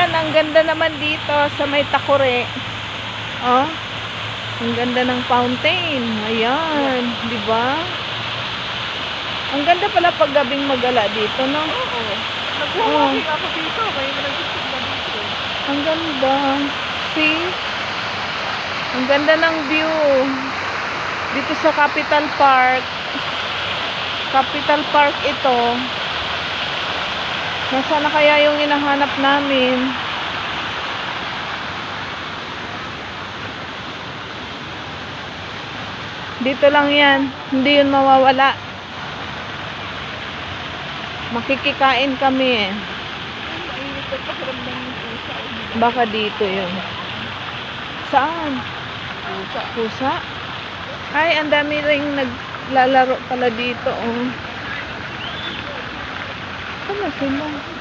Ayan, ang ganda naman dito sa may Takure. Oh, ang ganda ng fountain. Ayan, di ba? Ang ganda pala pag gabing magala dito, no? Oo. Nag-walking ako dito. May nagsisigla dito. Ang ganda. See? Ang ganda ng view. Dito sa Capital Park. Capital Park ito. Nasaan na kaya yung hinahanap namin? Dito lang yan. Hindi yun mawawala. Makikikain kami eh. Mainit at pakiramdam ng pusa. Baka dito yun. Saan? Pusa. Pusa? Ay, ang dami ring naglalaro pala dito. Oh. Ano sila?